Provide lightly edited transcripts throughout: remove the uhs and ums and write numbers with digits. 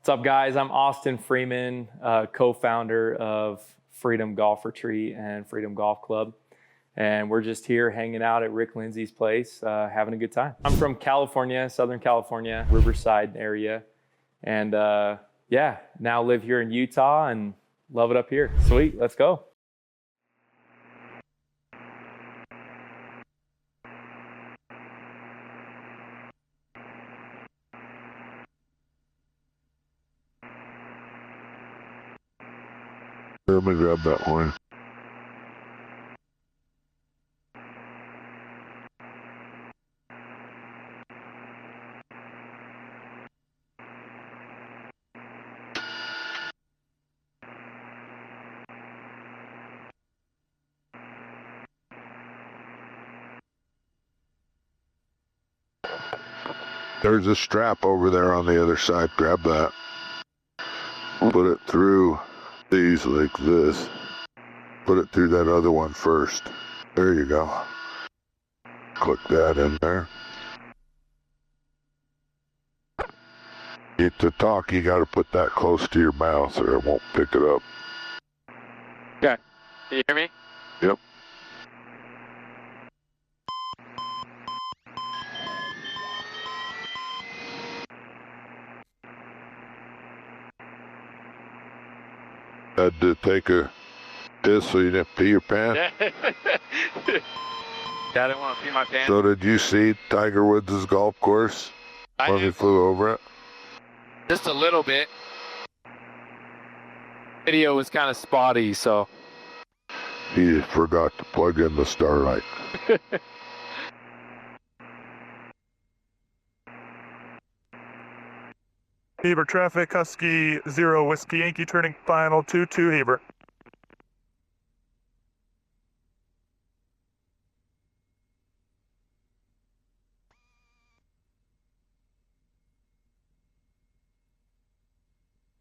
What's up, guys? I'm Austin Freeman, co-founder of Freedom Golf Retreat and Freedom Golf Club. And we're just here hanging out at Rick Lindsey's place, having a good time. I'm from California, Southern California, Riverside area. And yeah, now live here in Utah and love it up here. Sweet, let's go. Let me grab that horn. There's a strap over there on the other side. Grab that. Put it through these like this. Put it through that other one first. There you go. Click that in there. To talk, you got to put that close to your mouth or it won't pick it up. Okay. Can you hear me? Yep. Had to take a piss so you didn't pee your pants? Yeah, I didn't want to pee my pants. So did you see Tiger Woods' golf course when he flew over it? Just a little bit. Video was kind of spotty, so. He forgot to plug in the starlight. Heber traffic, Husky 0 Whiskey Yankee turning final 2-2 Heber.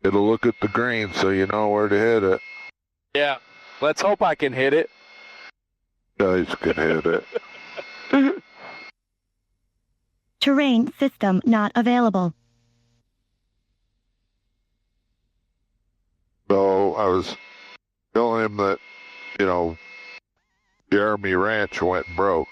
It'll look at the green so you know where to hit it. Yeah, let's hope I can hit it. Guys can hit it. Terrain system not available. So I was telling him that, you know, Jeremy Ranch went broke.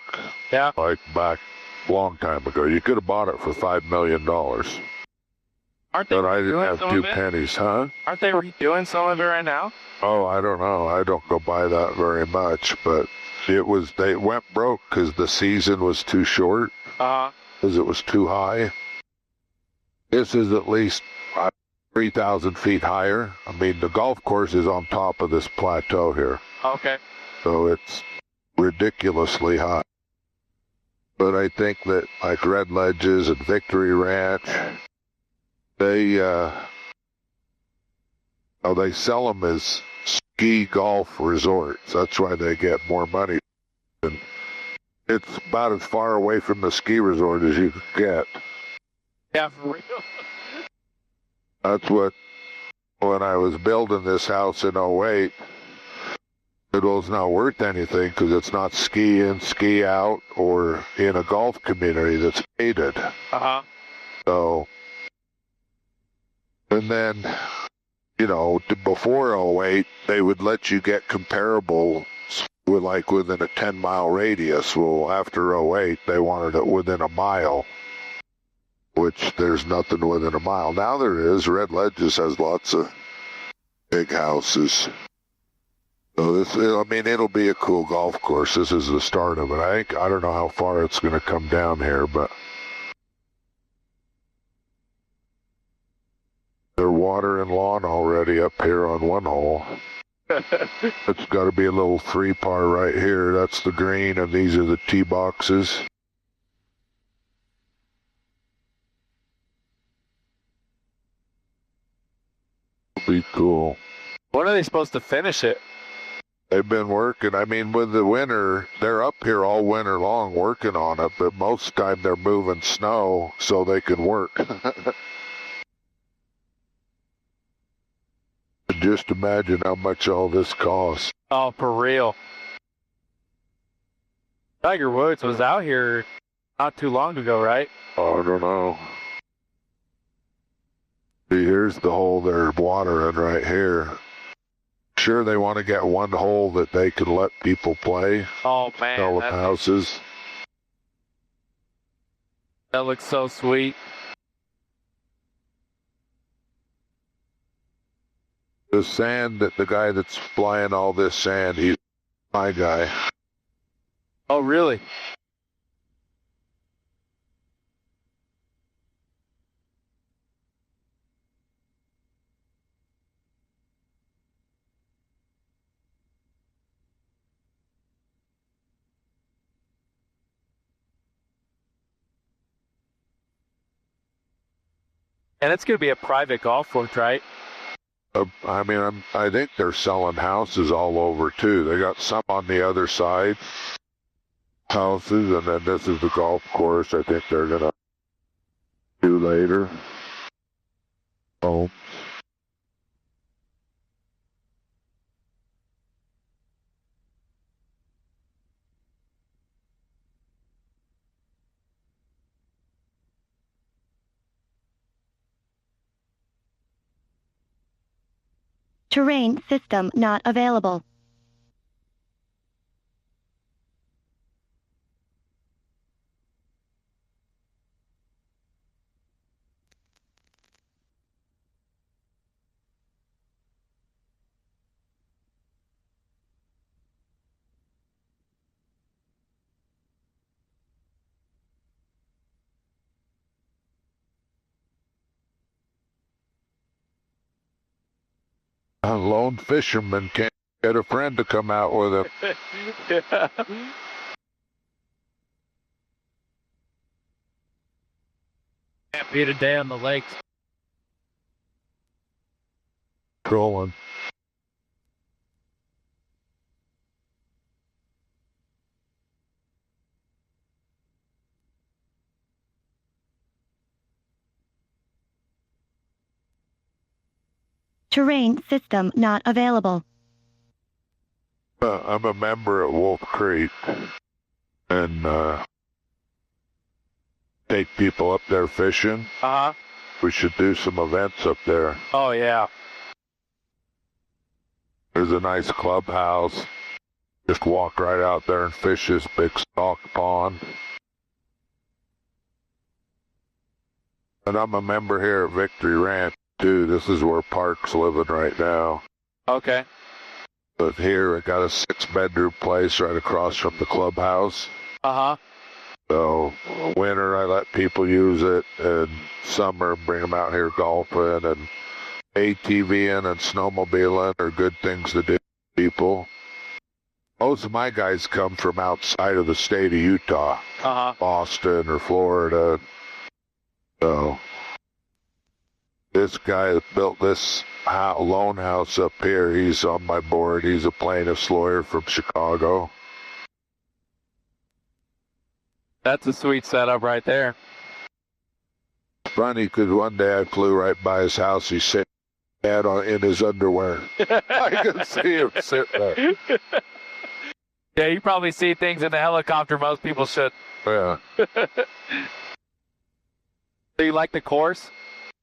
Yeah. Like back a long time ago. You could have bought it for $5 million. Aren't they But I didn't redoing have some 2 of it? pennies, huh? Aren't they redoing some of it right now? Oh, I don't know. I don't go by that very much, but they went broke because the season was too short, because it was too high. This is at least 3,000 feet higher. I mean, the golf course is on top of this plateau here, Okay. so it's ridiculously high. But I think that like Red Ledges and Victory Ranch, they sell them as ski golf resorts. That's why they get more money. And it's about as far away from the ski resort as you could get. Yeah, for real. That's what, when I was building this house in '08, it was not worth anything because it's not ski in, ski out, or in a golf community that's gated. So, and then, you know, before '08, they would let you get comparable with like within a 10-mile radius. Well, after '08, they wanted it within a mile, which there's nothing within a mile. Now there is. Red Ledges has lots of big houses. So this, I mean, it'll be a cool golf course. This is the start of it. I don't know how far it's going to come down here, but they're watering lawn already up here on one hole. It's got to be a little 3-par right here. That's the green, and these are the tee boxes. Be cool. When are they supposed to finish it? They've been working. I mean, with the winter, they're up here all winter long working on it, but most of the time they're moving snow so they can work. Just imagine how much all this costs. Oh, for real. Tiger Woods was out here not too long ago, right? I don't know. He See, here's the hole they're watering right here. Sure, they want to get one hole that they can let people play. Oh man, All the houses. that looks so sweet. The sand that the guy that's flying all this sand, he's my guy. Oh really? And it's gonna be a private golf course, right? I mean, I think they're selling houses all over too. They got some on the other side, houses, and then this is the golf course. I think they're gonna do later. Oh, Terrain system not available. a lone fisherman can't get a friend to come out with him. Yeah. Can't beat a day on the lakes. Trolling. Terrain system not available. I'm a member at Wolf Creek, and take people up there fishing. Uh-huh. We should do some events up there. Oh yeah. There's a nice clubhouse. Just walk right out there and fish this big stock pond. And I'm a member here at Victory Ranch, too. This is where Park's living right now. Okay. But here, I got a 6-bedroom place right across from the clubhouse. Uh-huh. So, winter, I let people use it, and summer, bring them out here golfing, and ATVing and snowmobiling are good things to do with people. Most of my guys come from outside of the state of Utah, Uh-huh. Boston or Florida. So, this guy that built this lone house up here, he's on my board. He's a plaintiff's lawyer from Chicago. That's a sweet setup right there. Funny, because one day I flew right by his house. He's sitting in his underwear. I could see him sitting there. Yeah, you probably see things in the helicopter most people should. Yeah. Do you like the course?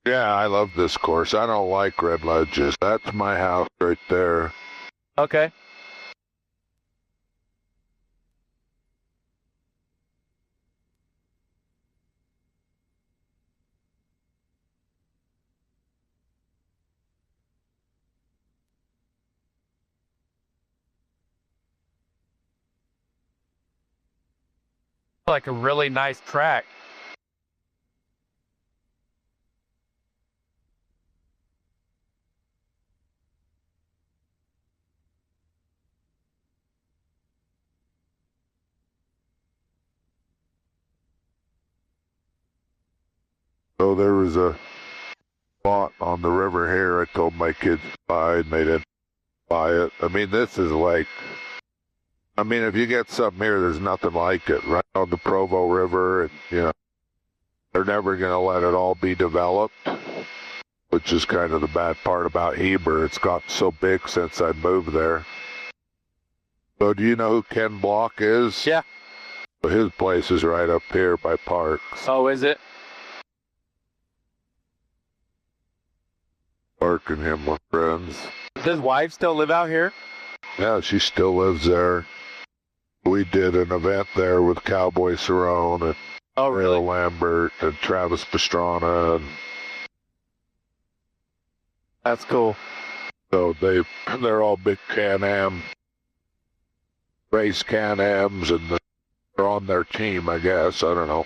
Yeah, I love this course. I don't like red ledges. That's my house right there. Okay. Like a really nice track. So there was a spot on the river here. I told my kids to buy, and they didn't buy it. I mean, this is like, I mean, if you get something here, there's nothing like it. Right on the Provo River, and, you know, they're never going to let it all be developed, which is kind of the bad part about Heber. It's got so big since I moved there. So do you know who Ken Block is? Yeah. His place is right up here by Parks. Oh, is it? Parking him with friends. Does his wife still live out here? Yeah, she still lives there. We did an event there with Cowboy Cerrone and Oh, Rail Lambert and Travis Pastrana. And That's cool. so they're all big Can-Am, race Can-Ams, and they're on their team, I guess. I don't know.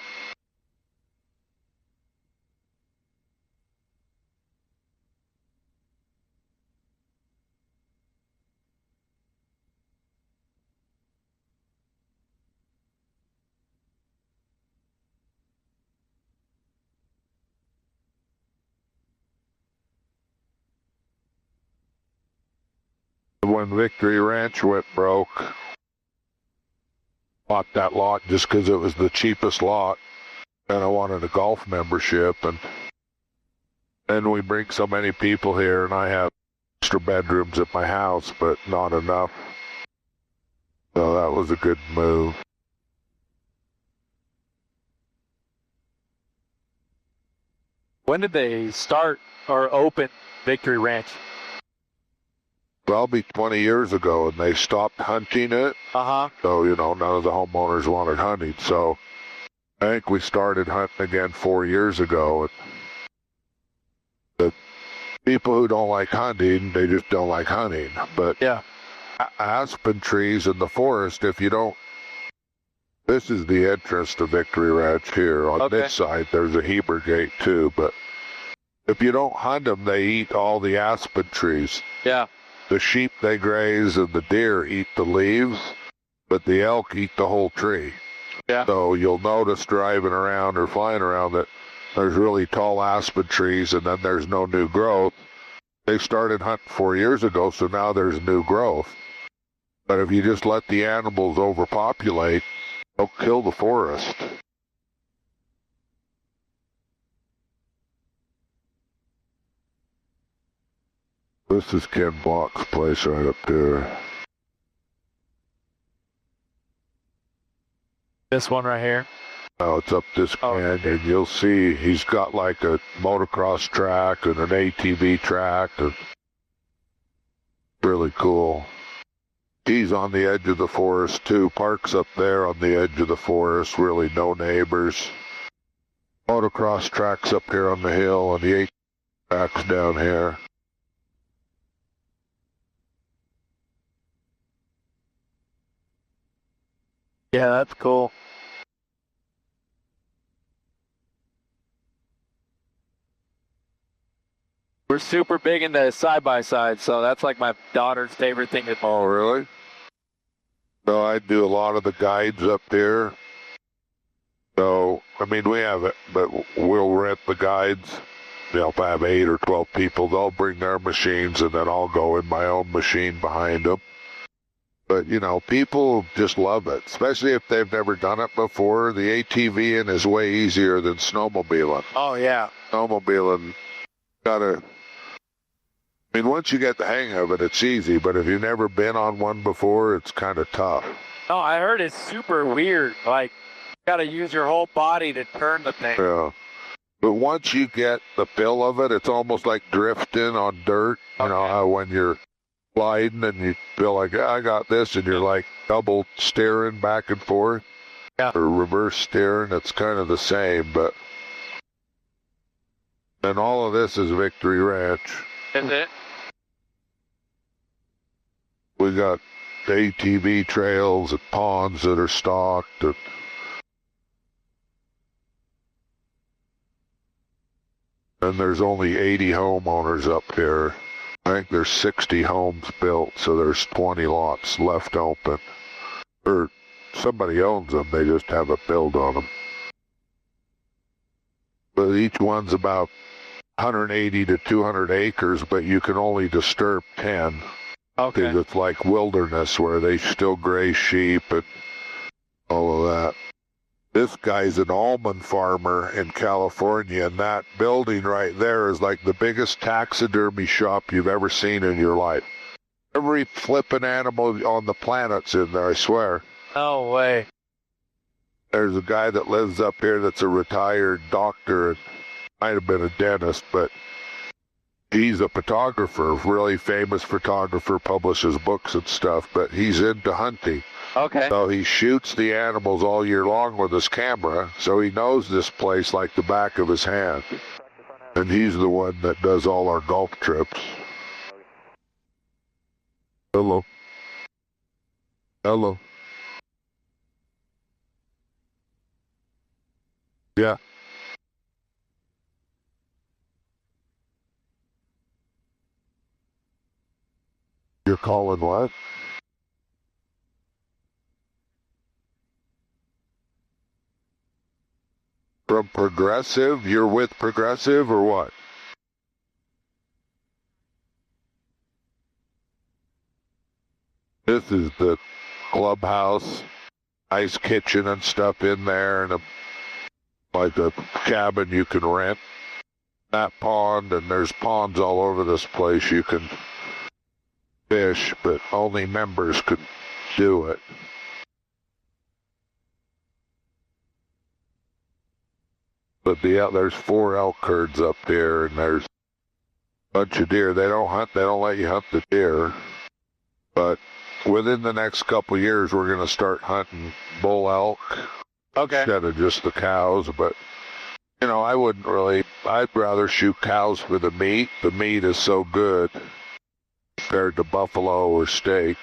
When Victory Ranch went broke, bought that lot just because it was the cheapest lot, and I wanted a golf membership, and then we bring so many people here, and I have extra bedrooms at my house, but not enough. So that was a good move. When did they start or open Victory Ranch? Probably 20 years ago, and they stopped hunting it. Uh-huh. So, none of the homeowners wanted hunting. So I think we started hunting again 4 years ago. And the people who don't like hunting, they just don't like hunting. But Yeah. aspen trees in the forest, if you don't... This is the entrance to Victory Ranch here. On Okay. this side, there's a Heber gate too. But if you don't hunt them, they eat all the aspen trees. Yeah. The sheep they graze and the deer eat the leaves, but the elk eat the whole tree. Yeah. So you'll notice driving around or flying around that there's really tall aspen trees and then there's no new growth. They started hunting 4 years ago, so now there's new growth. But if you just let the animals overpopulate, they'll kill the forest. This is Ken Block's place right up there. This one right here. Oh, it's up this canyon. You'll see he's got like a motocross track and an ATV track. And really cool. He's on the edge of the forest too. Park's up there on the edge of the forest. Really no neighbors. Motocross track's up here on the hill and the ATV track's down here. Yeah, that's cool. We're super big into side-by-side, so that's like my daughter's favorite thing to do. Oh, really? No, I do a lot of the guides up here. So, I mean, we have it, but we'll rent the guides. If I have 8 or 12 people, they'll bring their machines, and then I'll go in my own machine behind them. But, people just love it, especially if they've never done it before. The ATVing is way easier than snowmobiling. Oh, yeah. Snowmobiling, once you get the hang of it, it's easy. But if you've never been on one before, it's kind of tough. No, I heard it's super weird. Like, you got to use your whole body to turn the thing. Yeah. But once you get the feel of it, it's almost like drifting on dirt. You know how when you're sliding and you feel like, I got this, and you're like double steering back and forth. Yeah. Or reverse steering. It's kind of the same, but... And all of this is Victory Ranch. Is it? We got ATV trails and ponds that are stocked. And there's only 80 homeowners up here. I think there's 60 homes built, so there's 20 lots left open. Or somebody owns them, they just haven't built on them. But each one's about 180 to 200 acres, but you can only disturb 10. Okay. Because it's like wilderness where they still graze sheep and all of that. This guy's an almond farmer in California, and that building right there is like the biggest taxidermy shop you've ever seen in your life. Every flippin' animal on the planet's in there, I swear. No way. There's a guy that lives up here that's a retired doctor, and might have been a dentist, but he's a photographer, really famous photographer, publishes books and stuff, but he's into hunting. Okay. So he shoots the animals all year long with his camera, so he knows this place like the back of his hand. And he's the one that does all our golf trips. Hello. Hello. Yeah. You're calling what? From Progressive? You're with Progressive or what? This is the clubhouse, nice kitchen and stuff in there, and like a cabin you can rent. That pond, and there's ponds all over this place you can fish, but only members could do it. But there's 4 elk herds up here, and there's a bunch of deer. They don't let you hunt the deer. But within the next couple years, we're going to start hunting bull elk. Okay. Instead of just the cows. But, I'd rather shoot cows for the meat. The meat is so good compared to buffalo or steak.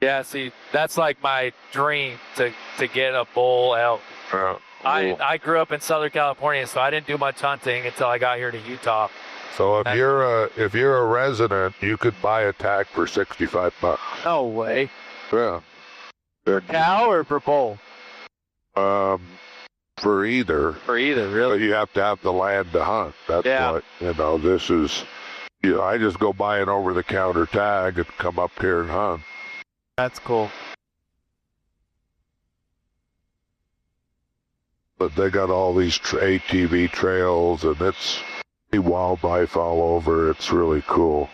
Yeah, see, that's like my dream to get a bull elk. I grew up in Southern California, so I didn't do much hunting until I got here to Utah. So if you're a resident, you could buy a tag for $65. No way. Yeah. For cow or for bull? For either. For either, But really. you have to have the land to hunt. That's what, this is, I just go buy an over-the-counter tag and come up here and hunt. That's cool. But they got all these ATV trails, and it's wildlife all over. It's really cool.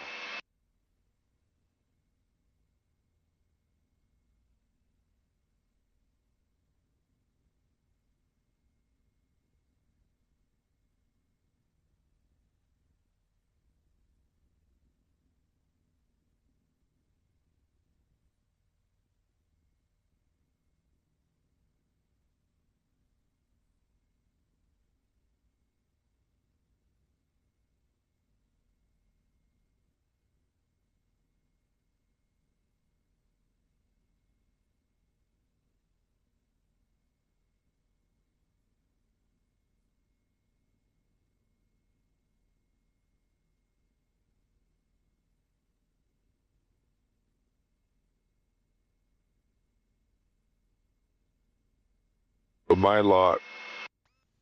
But my lot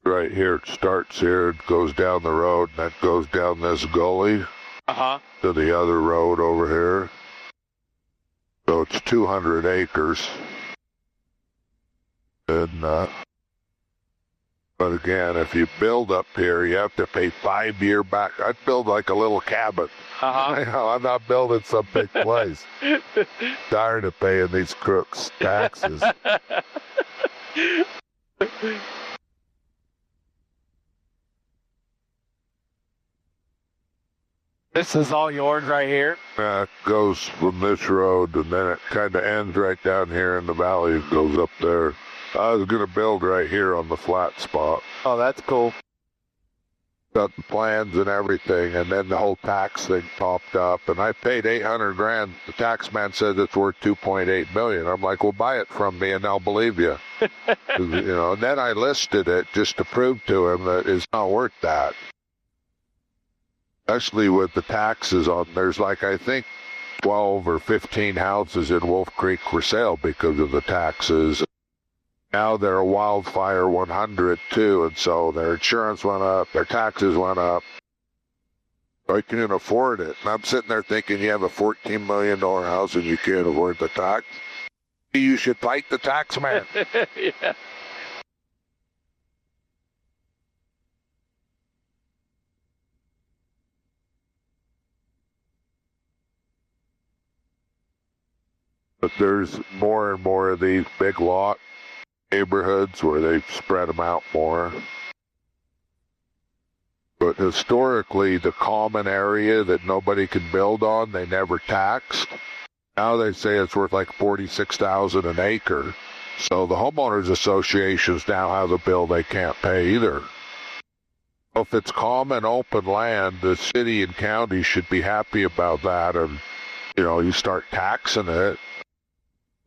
right here, it starts here, it goes down the road, and that goes down this gully to the other road over here. So it's 200 acres. And, but again, if you build up here, you have to pay 5-year back. I'd build like a little cabin. I'm not building some big place. Tired of paying these crooks taxes. This is all yours right here? It goes from this road, and then it kind of ends right down here in the valley. It goes up there. I was going to build right here on the flat spot. Oh, that's cool. Got the plans and everything, and then the whole tax thing popped up, and I paid $800,000. The tax man says it's worth $2.8 million. I'm like, well, buy it from me, and I'll believe you. And then I listed it just to prove to him that it's not worth that. Especially with the taxes on, there's like, I think, 12 or 15 houses in Wolf Creek for sale because of the taxes. Now they're a wildfire 100 too, and so their insurance went up, their taxes went up. I can't afford it. And I'm sitting there thinking, you have a $14 million house and you can't afford the tax. You should fight the tax man. Yeah. But there's more and more of these big lot neighborhoods where they've spread them out more. But historically, the common area that nobody could build on, they never taxed. Now they say it's worth like $46,000 an acre. So the homeowners associations now have a bill they can't pay either. If it's common open land, the city and county should be happy about that. And, you start taxing it.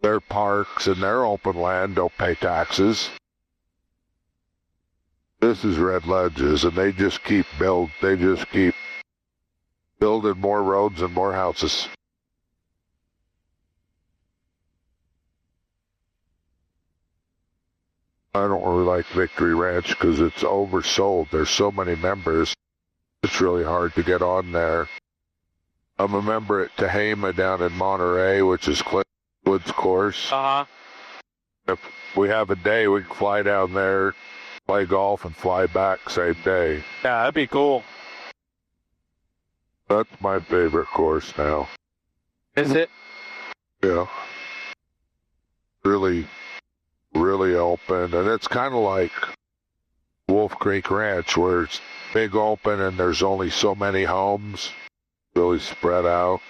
Their parks and their open land don't pay taxes. This is Red Ledges, and they just keep building more roads and more houses. I don't really like Victory Ranch because it's oversold. There's so many members. It's really hard to get on there. I'm a member at Tehama down in Monterey, which is Clint Woods course. Uh-huh. If we have a day, we can fly down there, play golf, and fly back same day. Yeah, that'd be cool. That's my favorite course now. Is it? Yeah. Really open, and it's kind of like Wolf Creek Ranch, where it's big open and there's only so many homes, really spread out.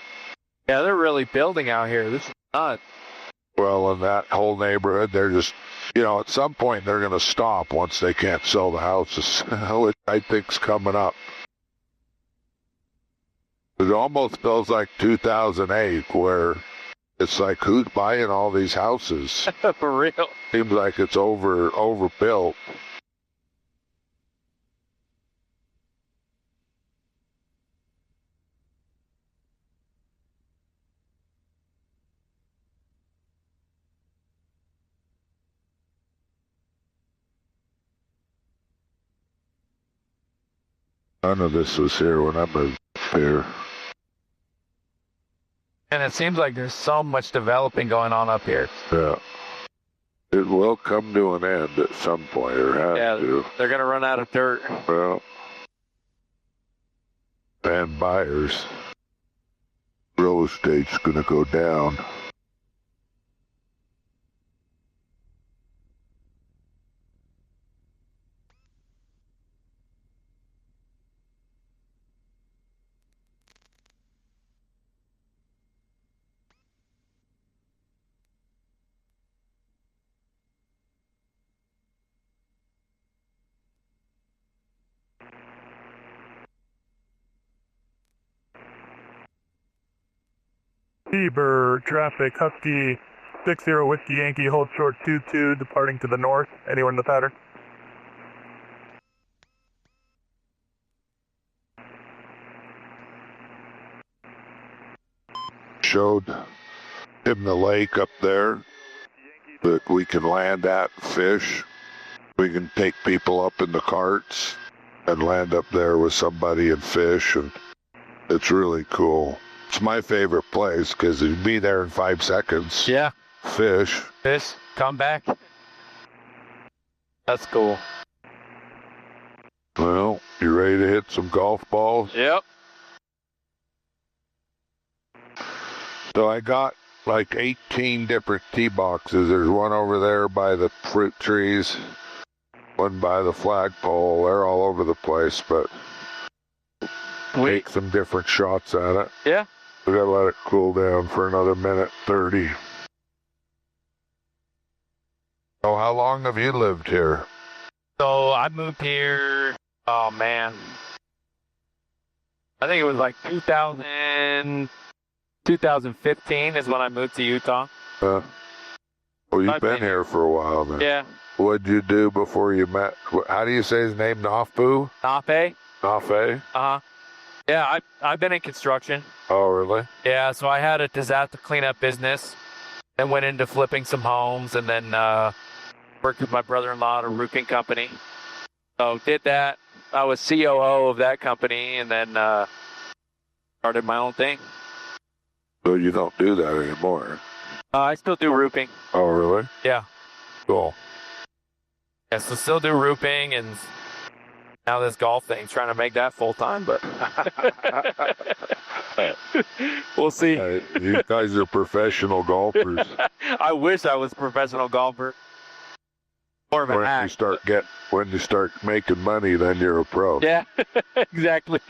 Yeah, they're really building out here. This is nuts. Well, in that whole neighborhood, they're just, at some point they're going to stop once they can't sell the houses, which I think's coming up. It almost feels like 2008, where it's like, who's buying all these houses? For real. Seems like it's overbuilt. None of this was here when I moved here. And it seems like there's so much developing going on up here. Yeah. It will come to an end at some point, or has to. They're going to run out of dirt. Well, and buyers. Real estate's going to go down. Heber, traffic, Husky, 60 Whiskey Yankee, hold short 22, departing to the north. Anyone in the pattern? Showed him the lake up there that we can land at and fish. We can take people up in the carts and land up there with somebody and fish, and it's really cool. It's my favorite place because you'd be there in 5 seconds. Yeah. Fish. Fish, come back. That's cool. Well, you ready to hit some golf balls? Yep. So I got like 18 different tee boxes. There's one over there by the fruit trees, one by the flagpole. They're all over the place, but take some different shots at it. Yeah. We gotta let it cool down for another minute 30. So how long have you lived here? So I moved here, oh man, I think it was like 2015 is when I moved to Utah. Well, you've been here for a while then. Yeah. What'd you do before you met? How do you say his name? Nafbu? Nafe? Nafe? Uh-huh. Yeah, I've been in construction. Oh, really? Yeah, so I had a disaster cleanup business, then went into flipping some homes, and then worked with my brother-in-law at a roofing company. So did that. I was COO of that company, and then started my own thing. So you don't do that anymore? I still do roofing. Oh, really? Yeah. Cool. Yeah, so still do roofing, and now this golf thing, trying to make that full-time, but we'll see. You guys are professional golfers. I wish I was a professional golfer. More of an When you act. start making money, then you're a pro. Yeah, exactly.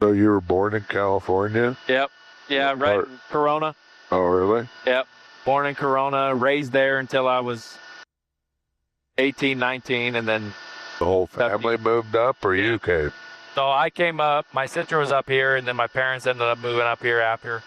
So you were born in California? Yep. Yeah, right in Corona. Oh, really? Yep. Born in Corona, raised there until I was 18, 19, and then The whole family moved up, or you came? so I came up. My sister was up here, and then my parents ended up moving up here after.